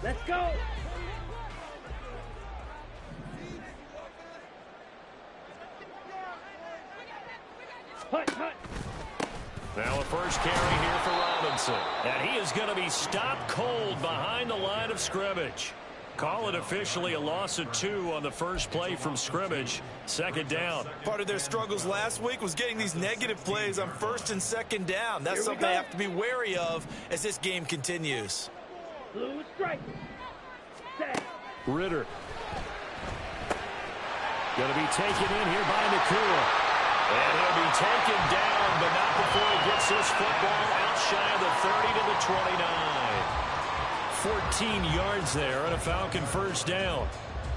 Let's go. Hut, hut. Now a first carry here for Robinson. And he is going to be stopped cold behind the line of scrimmage. Call it officially a loss of 2 on the first play from scrimmage. Second down. Part of their struggles last week was getting these negative plays on first and second down. That's something they have to be wary of as this game continues. Blue strike. Set. Ritter. Going to be taken in here by Nakua. And he'll be taken down, but not before he gets this football out shy of the 30 to the 29. 14 yards there on a Falcon first down.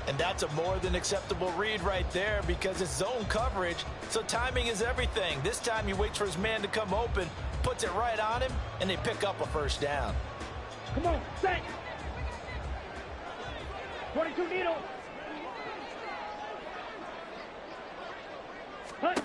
And that's a more than acceptable read right there because it's zone coverage, so timing is everything. This time he waits for his man to come open, puts it right on him, and they pick up a first down. Come on, set. 22 needle. Hut.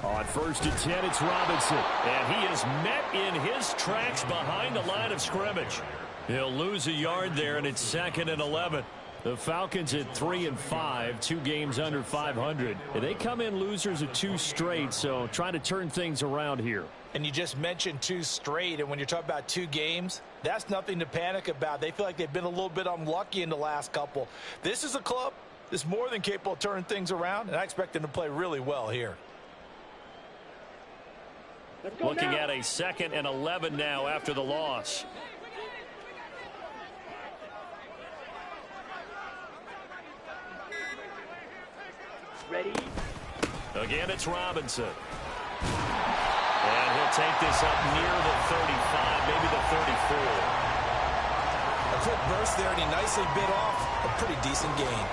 On first and 10, it's Robinson. And he is met in his tracks behind the line of scrimmage. He'll lose a yard there, and it's second and 11. The Falcons at 3-5, 2 games under 500. They come in losers of 2 straight, so trying to turn things around here. And you just mentioned 2 straight, and when you're talking about 2 games, that's nothing to panic about. They feel like they've been a little bit unlucky in the last couple. This is a club that's more than capable of turning things around, and I expect them to play really well here. Looking at a second and 11 now after the loss. Ready. Again, it's Robinson. And he'll take this up near the 35, maybe the 34. A quick burst there, and he nicely bit off a pretty decent gain.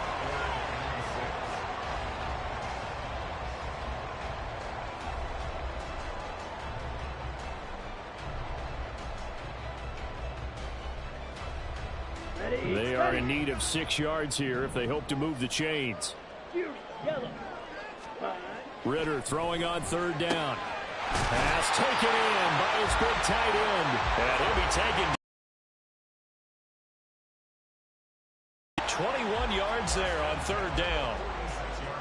They are in need of 6 yards here if they hope to move the chains. Yellow. Ritter throwing on third down. Pass taken in by his big tight end. And he'll be taken. 21 yards there on third down.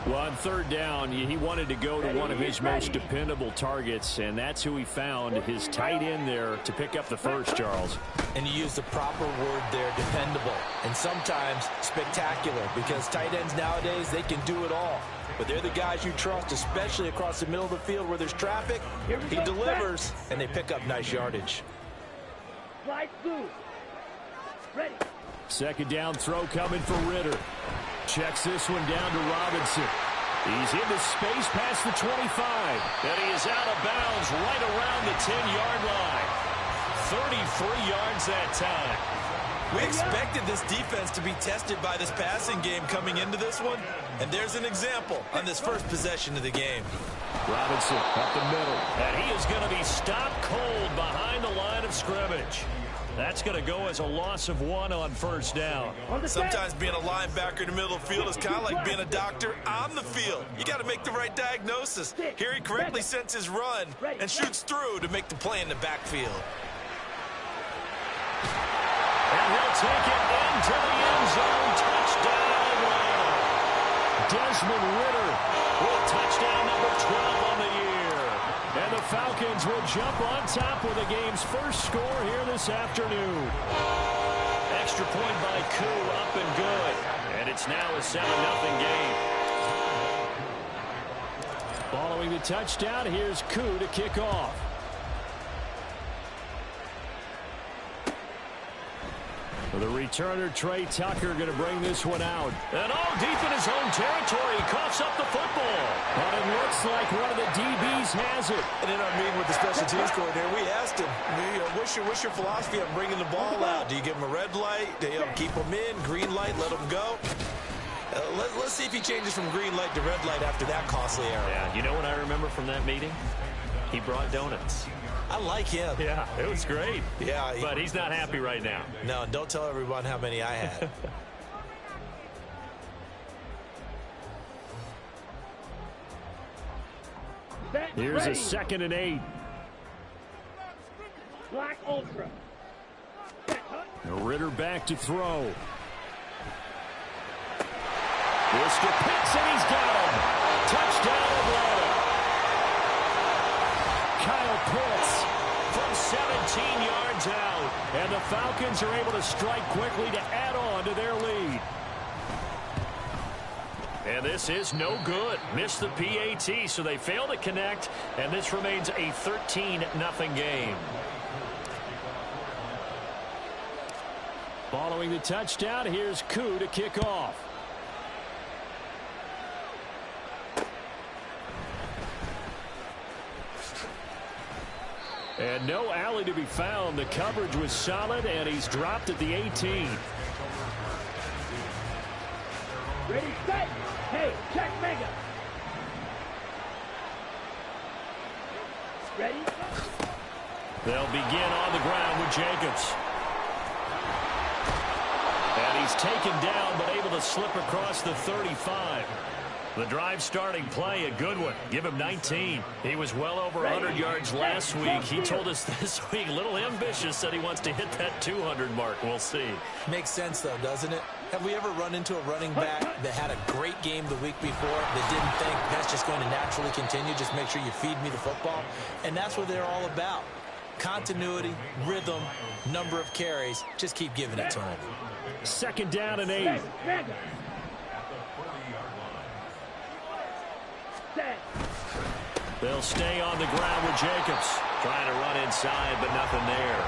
Well, on third down, he wanted to go to one of his most dependable targets, and that's who he found, his tight end there, to pick up the first, Charles. And you use the proper word there, dependable, and sometimes spectacular, because tight ends nowadays, they can do it all. But they're the guys you trust, especially across the middle of the field where there's traffic. He delivers, and they pick up nice yardage. Slide blue. Ready. Second down throw coming for Ritter. Checks this one down to Robinson. He's into space past the 25. And he is out of bounds right around the 10-yard line. 33 yards that time. We expected this defense to be tested by this passing game coming into this one. And there's an example on this first possession of the game. Robinson up the middle. And he is going to be stopped cold behind the line of scrimmage. That's going to go as a loss of 1 on first down. Sometimes being a linebacker in the middle of the field is kind of like being a doctor on the field. You got to make the right diagnosis. Here he correctly senses run and shoots through to make the play in the backfield. And he'll take it into the end zone. Touchdown, Atlanta. Desmond Ritter with touchdown number 12 on the year. And the Falcons will jump on top with the game's first score here this afternoon. Extra point by Koo, up and good. And it's now a 7-0 game. Following the touchdown, here's Koo to kick off. The returner, Trey Tucker, going to bring this one out. And deep in his own territory, he coughs up the football. But it looks like one of the DBs has it. And in our meeting with the special teams coordinator, we asked him, what's your philosophy on bringing the ball out? Do you give him a red light? Do you keep him in? Green light, let him go? Let's see if he changes from green light to red light after that costly error. Yeah, you know what I remember from that meeting? He brought donuts. I like him. Yeah, it was great. Yeah. But he's not happy right now. No, don't tell everyone how many I had. Here's a 2nd and 8. Black Ultra. Ritter back to throw. This to Pitts, and he's got him. Touchdown, Atlanta. Kyle Pitts from 17 yards out. And the Falcons are able to strike quickly to add on to their lead. And this is no good. Missed the PAT, so they fail to connect. And this remains a 13-0 game. Following the touchdown, here's Koo to kick off. And no alley to be found. The coverage was solid, and he's dropped at the 18. Ready, set. Hey, check mega. Ready? They'll begin on the ground with Jacobs. And he's taken down, but able to slip across the 35. The drive starting play, a good one. Give him 19. He was well over 100 yards last week. He told us this week, a little ambitious, said he wants to hit that 200 mark. We'll see. Makes sense, though, doesn't it? Have we ever run into a running back that had a great game the week before that didn't think that's just going to naturally continue? Just make sure you feed me the football. And that's what they're all about. Continuity, rhythm, number of carries. Just keep giving it to him. Second down and 8. They'll stay on the ground with Jacobs. Trying to run inside, but nothing there.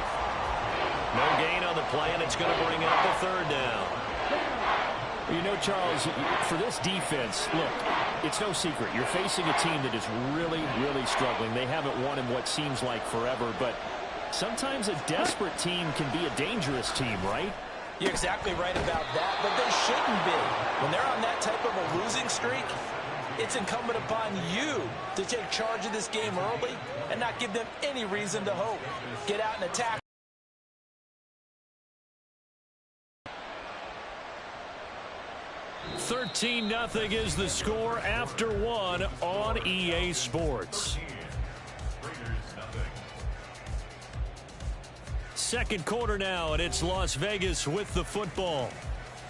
No gain on the play, and it's going to bring up the third down. You know, Charles, for this defense, look, it's no secret. You're facing a team that is really, really struggling. They haven't won in what seems like forever, but sometimes a desperate team can be a dangerous team, right? You're exactly right about that, but they shouldn't be. When they're on that type of a losing streak, it's incumbent upon you to take charge of this game early and not give them any reason to hope. Get out and attack. $13-0 is the score after one on EA Sports. Second quarter now, and it's Las Vegas with the football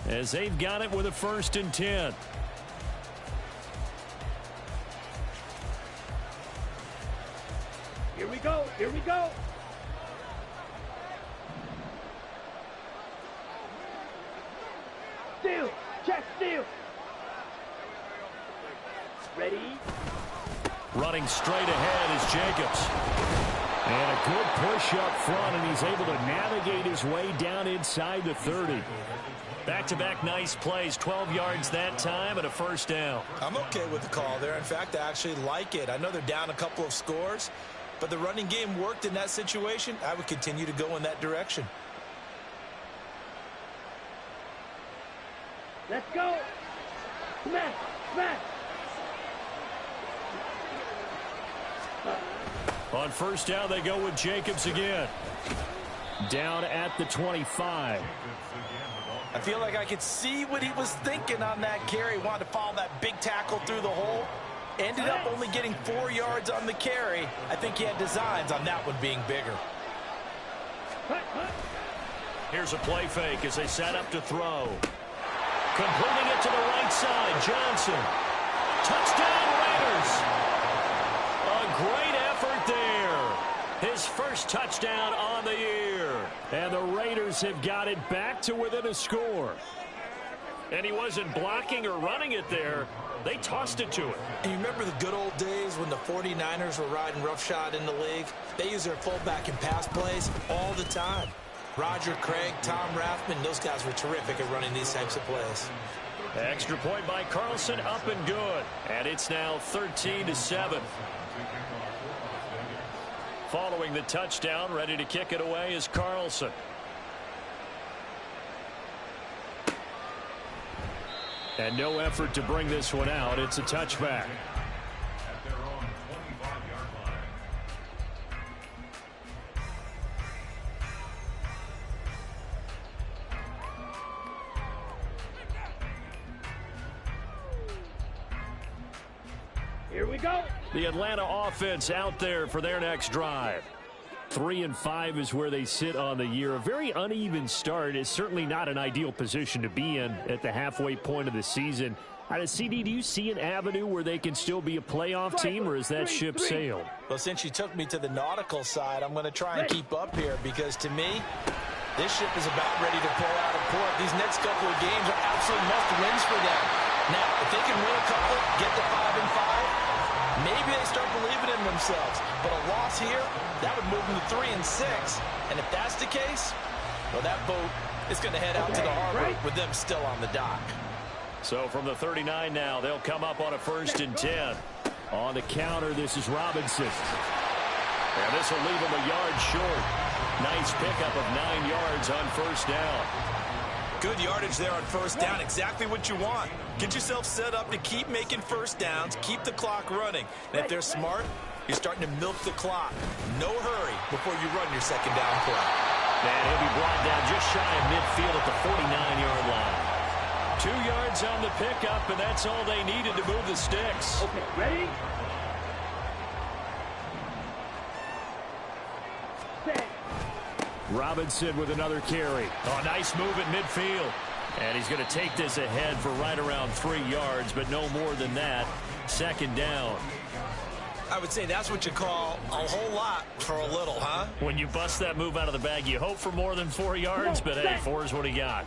as they've got it with a 1st and 10. Here we go. Here we go. Steal. Check steal. Ready. Running straight ahead is Jacobs. And a good push up front, and he's able to navigate his way down inside the 30. Back-to-back nice plays, 12 yards that time, and a 1st down. I'm okay with the call there. In fact, I actually like it. I know they're down a couple of scores, but the running game worked in that situation. I would continue to go in that direction. Let's go. Smash. Smash. On 1st down, they go with Jacobs again. Down at the 25. I feel like I could see what he was thinking on that carry. Wanted to follow that big tackle through the hole. Ended up only getting 4 yards on the carry. I think he had designs on that one being bigger. Here's a play fake as they set up to throw. Completing it to the right side, Johnson. Touchdown, Raiders. A great effort there. His first touchdown on the year. And the Raiders have got it back to within a score. And he wasn't blocking or running it there. They tossed it to him. And you remember the good old days when the 49ers were riding roughshod in the league? They use their fullback in pass plays all the time. Roger Craig, Tom Rathman, those guys were terrific at running these types of plays. Extra point by Carlson, up and good. And it's now 13-7. Following the touchdown, ready to kick it away is Carlson. And no effort to bring this one out. It's a touchback. Here we go. The Atlanta offense out there for their next drive. 3-5 is where they sit on the year. A very uneven start. Is certainly not an ideal position to be in at the halfway point of the season. CD, do you see an avenue where they can still be a playoff team, or is that ship sailed? Well, since you took me to the nautical side, I'm going to try and keep up here because, to me, this ship is about ready to pull out of port. These next couple of games are absolute must-wins for them. Now, if they can win a couple, get to 5-5, maybe they start believing in themselves. But a loss here, that would move them to 3-6. And if that's the case, well, that boat is going to head out to the harbor with them still on the dock. So from the 39 now, they'll come up on a 1st and 10. On the counter, this is Robinson. And this will leave him a yard short. Nice pickup of 9 yards on 1st down. Good yardage there on 1st down. Exactly what you want. Get yourself set up to keep making 1st downs, keep the clock running. And if they're smart, you're starting to milk the clock. No hurry before you run your 2nd down play. And he'll be brought down just shy of midfield at the 49-yard line. 2 yards on the pickup, and that's all they needed to move the sticks. Okay, ready? Set. Robinson with another carry. Oh, nice move at midfield. And he's going to take this ahead for right around 3 yards, but no more than that. 2nd down. I would say that's what you call a whole lot for a little, huh? When you bust that move out of the bag, you hope for more than 4 yards, but hey, 4 is what he got.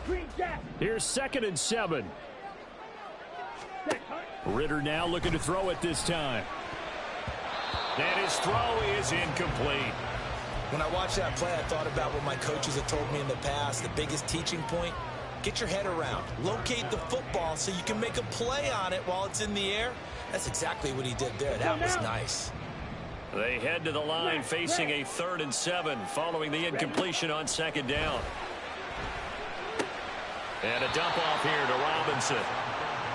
Here's 2nd and 7. Ritter now looking to throw it this time. And his throw is incomplete. When I watched that play, I thought about what my coaches have told me in the past. The biggest teaching point, get your head around. Locate the football so you can make a play on it while it's in the air. That's exactly what he did there. That was nice. They head to the line facing a 3rd and 7 following the incompletion on 2nd down. And a dump off here to Robinson.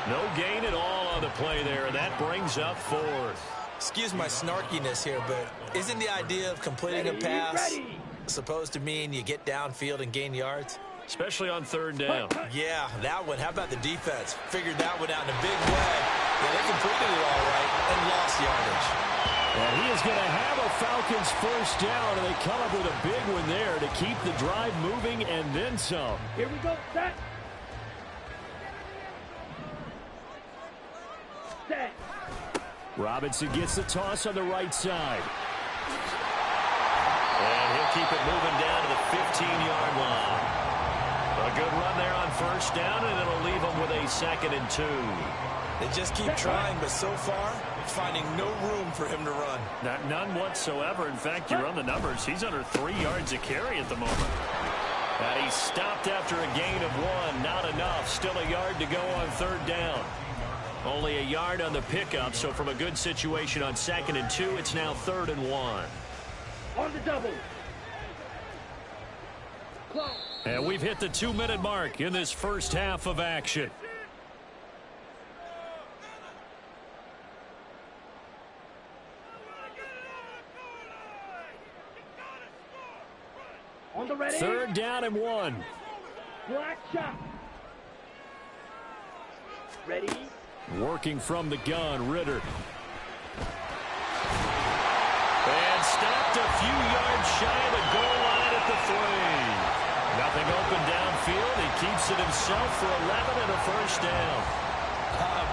No gain at all on the play there, and that brings up 4th. Excuse my snarkiness here, but isn't the idea of completing a pass supposed to mean you get downfield and gain yards? Especially on 3rd down. Yeah, that one. How about the defense? Figured that one out in a big way. Yeah, they completed it all right and lost yardage. And he is going to have a Falcons 1st down, and they come up with a big one there to keep the drive moving and then some. Here we go, set. Set. Robinson gets the toss on the right side. And he'll keep it moving down to the 15-yard line. A good run there on 1st down, and it'll leave them with a 2nd and 2. They just keep trying, but so far, finding no room for him to run. None whatsoever. In fact, you run the numbers. He's under 3 yards a carry at the moment. And he stopped after a gain of 1. Not enough. Still a yard to go on 3rd down. Only a yard on the pickup, so from a good situation on 2nd and 2, it's now 3rd and 1. On the double. Close. And we've hit the 2-minute mark in this first half of action. On the ready. 3rd down and 1. Black shot. Ready. Working from the gun, Ritter. And stopped a few yards shy of the goal line at the 3. Nothing open downfield. He keeps it himself for 11 and a 1st down.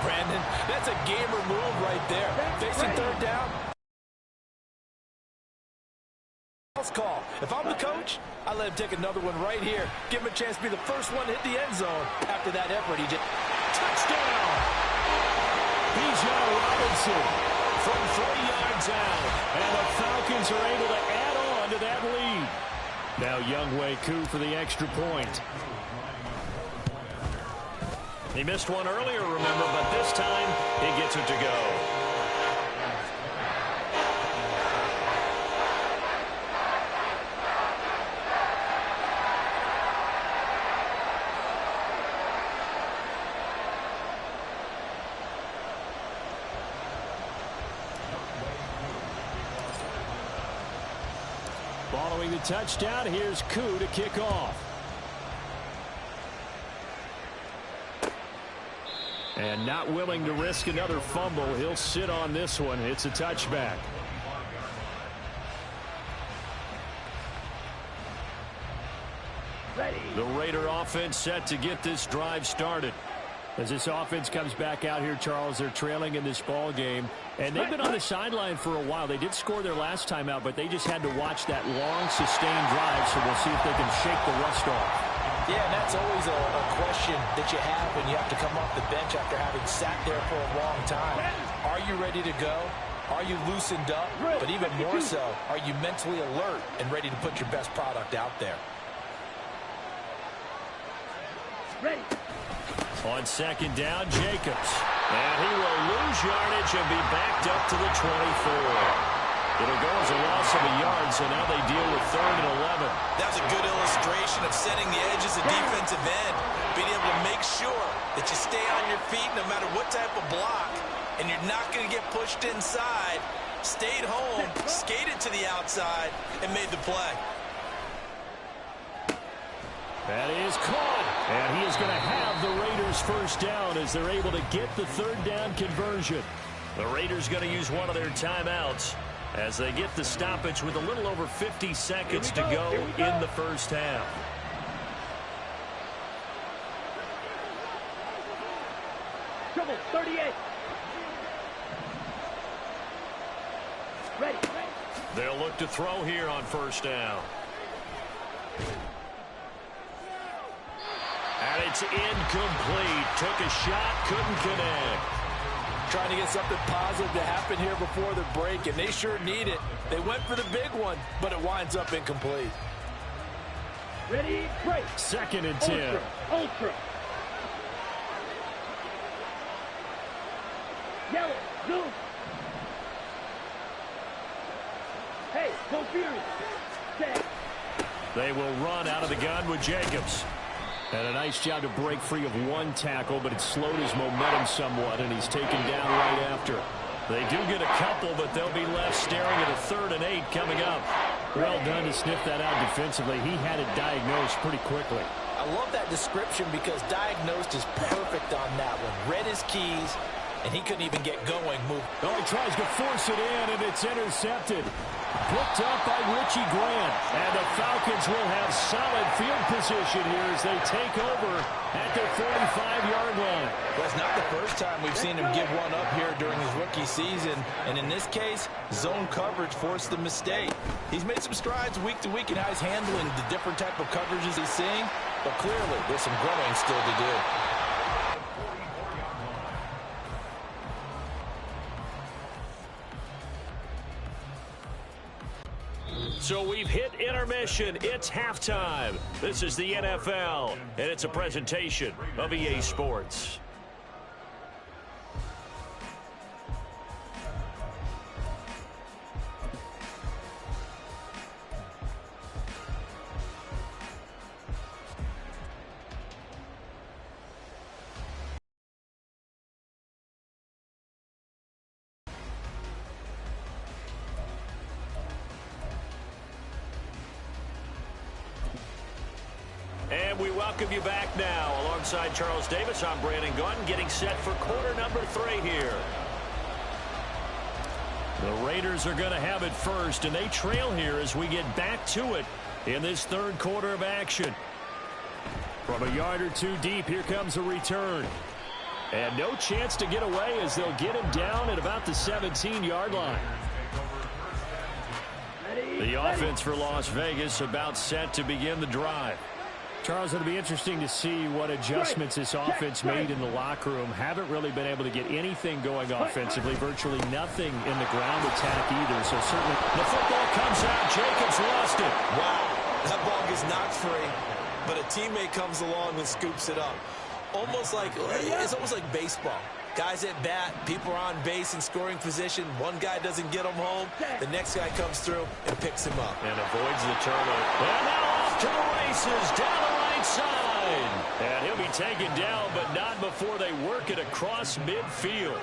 Brandon, that's a gamer move right there. Facing 3rd down. Call. If I'm the coach, I let him take another one right here. Give him a chance to be the first one to hit the end zone. After that effort, he just... Touchdown! Bijan Robinson from 3 yards out. And the Falcons are able to add on to that lead. Now Younghoe Koo for the extra point. He missed one earlier, remember, but this time he gets it to go. Following the touchdown, here's Koo to kick off. And not willing to risk another fumble, he'll sit on this one. It's a touchback. The Raider offense set to get this drive started. As this offense comes back out here, Charles, they're trailing in this ball game, and they've been on the sideline for a while. They did score their last time out, but they just had to watch that long, sustained drive, so we'll see if they can shake the rust off. Yeah, and that's always a question that you have when you have to come off the bench after having sat there for a long time. Are you ready to go? Are you loosened up? But even more so, are you mentally alert and ready to put your best product out there? Ready. On second down, Jacobs. And he will lose yardage and be backed up to the 24. It'll go as a loss of a yard, so now they deal with 3rd and 11. That was a good illustration of setting the edge as a defensive end. Being able to make sure that you stay on your feet no matter what type of block, and you're not going to get pushed inside. Stayed home, skated to the outside, and made the play. That is caught, and he is going to have the Raiders first down as they're able to get the 3rd down conversion. The Raiders going to use one of their timeouts as they get the stoppage with a little over 50 seconds to go in the first half. Trouble, 38. Ready. They'll look to throw here on first down. And it's incomplete. Took a shot, couldn't connect. Trying to get something positive to happen here before the break, and they sure need it. They went for the big one, but it winds up incomplete. Ready, break. 2nd and 10. Ultra. Yellow, blue. Hey, go Fury. Set. They will run out of the gun with Jacobs. And a nice job to break free of one tackle, but it slowed his momentum somewhat, and he's taken down right after. They do get a couple, but they'll be left staring at a 3rd and 8 coming up. Well done to sniff that out defensively. He had it diagnosed pretty quickly. I love that description because diagnosed is perfect on that one. Read his keys, and he couldn't even get going. Oh, he tries to force it in, and it's intercepted. Picked up by Richie Grant. And the Falcons will have solid field position here as they take over at their 45-yard line. Well, it's not the first time we've seen him give one up here during his rookie season. And in this case, zone coverage forced the mistake. He's made some strides week to week in how he's handling the different type of coverages he's seeing. But clearly, there's some growing still to do. So we've hit intermission. It's halftime. This is the NFL, and it's a presentation of EA Sports. And we welcome you back now. Alongside Charles Davis, I'm Brandon Gunn, getting set for quarter number 3 here. The Raiders are going to have it first, and they trail here as we get back to it in this 3rd quarter of action. From a yard or two deep, here comes a return. And no chance to get away as they'll get him down at about the 17-yard line. The offense for Las Vegas about set to begin the drive. Charles, it'll be interesting to see what adjustments this offense made in the locker room. Haven't really been able to get anything going offensively. Virtually nothing in the ground attack either. So certainly the football comes out. Jacobs lost it. Wow, that ball gets knocked free, but a teammate comes along and scoops it up. It's almost like baseball. Guys at bat, people are on base in scoring position. One guy doesn't get him home. The next guy comes through and picks him up. And avoids the turnover. And now off to the races down the right side. And he'll be taken down, but not before they work it across midfield.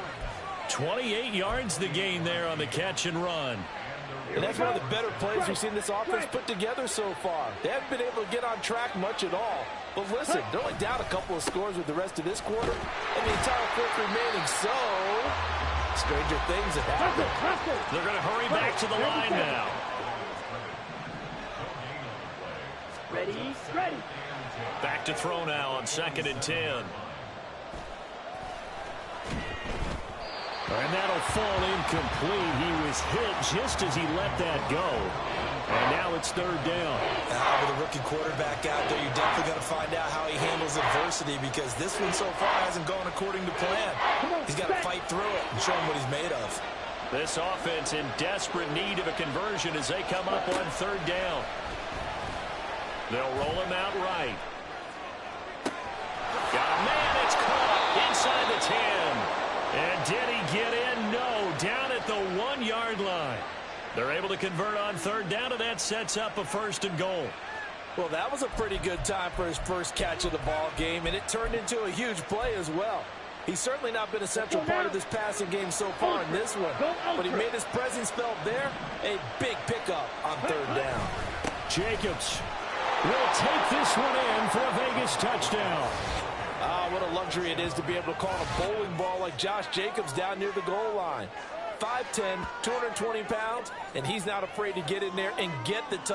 28 yards the gain there on the catch and run. And that's one of the better plays we've seen this offense put together so far. They haven't been able to get on track much at all. But listen, they're only down a couple of scores with the rest of this quarter and the entire 4th remaining. So, stranger things have happened. They're going to hurry back to the line now. Ready. Back to throw now on 2nd and 10. And that'll fall incomplete. He was hit just as he let that go. And now it's 3rd down. With a rookie quarterback out there, you're definitely going to find out how he handles adversity, because this one so far hasn't gone according to plan. He's got to fight through it and show him what he's made of. This offense in desperate need of a conversion as they come up on 3rd down. They'll roll him out right. Got a man, it's caught inside the 10. And did he get in? No, down at the 1-yard line. They're able to convert on 3rd down, and that sets up a 1st and goal. Well, that was a pretty good time for his first catch of the ball game, and it turned into a huge play as well. He's certainly not been a central part of this passing game so far in this one, but he made his presence felt there. A big pickup on 3rd down. Jacobs will take this one in for a Vegas touchdown. What a luxury it is to be able to call a bowling ball like Josh Jacobs down near the goal line. 5'10", 220 pounds, and he's not afraid to get in there and get the touchdown.